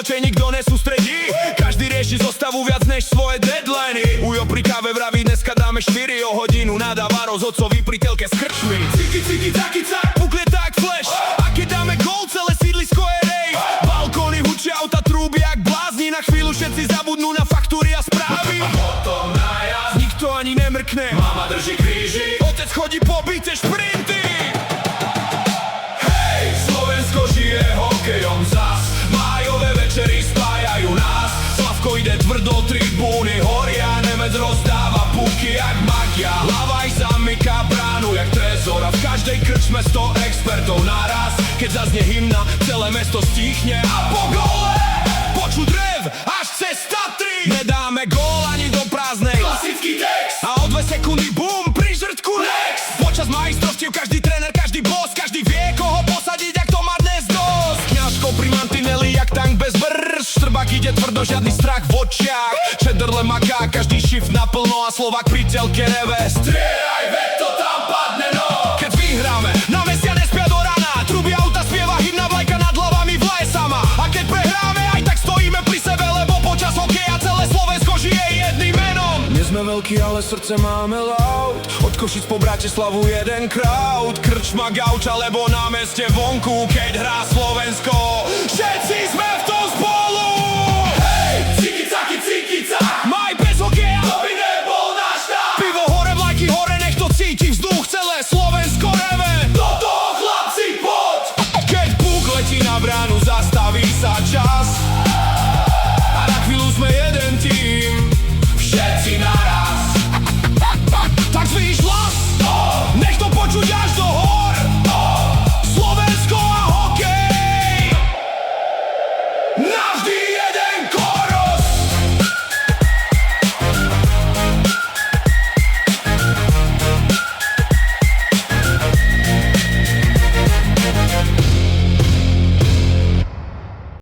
radšej nikto nesústredí. Každý rieši zostavu viac než svoje deadliny. Ujo pri káve vraví, dneska dáme 4 o hodinu. Nadáva rozhodcovi pri telke s krčmi. Ciki, ciki, caki, cak, pukne tak flash. A keď dáme gól, celé sídlisko je rave. Balkóny hučia, auta trúby jak blázni. Na chvíľu všetci zabudnú na faktúry a správy. A potom najazd, nikto ani nemrkne. Mama drží kríži, otec chodí po byte šprinty. Hej, Slovensko žije hokejom zas. Májové večery spájajú nás. Slavko ide tvrdo, tribúny horia. Nemec rozdáva puky jak magia. Hlava ich zamyká bránu jak trezor. A v každej krčme 100 expertov naraz. Keď zaznie hymna, celé mesto stíchne. A po gole počuť rev až cez Tatry. Nedáme gól ani do prázdnej. Klasický text. A o 2 sekundy bum, pri žrtku next. Počas majstrovstiev každý tréner, každý boss, každý vie, koho posadiť, ak to má dnes dosť. Kňažkou pri mantineli jak tank bez brz. Štrbák ide tvrdo, žiadny strach v očiach. Šederle maká, každý shift naplno. A Slovák pri telke reve. Strieľaj, veď to tam padne, no. Keď vyhráme, na mesia nespia do rana. Truby auta spieva, hymna vlajka nad hlavami vlaje sama. A keď prehráme, aj tak stojíme pri sebe, lebo počas hokeja celé Slovensko žije jedným menom. Nie sme veľkí, ale srdce máme loud. Od Košic po Bratislavu jeden crowd. Krčma gauča, lebo na meste vonku, keď hrá Slovensko, všetci sme v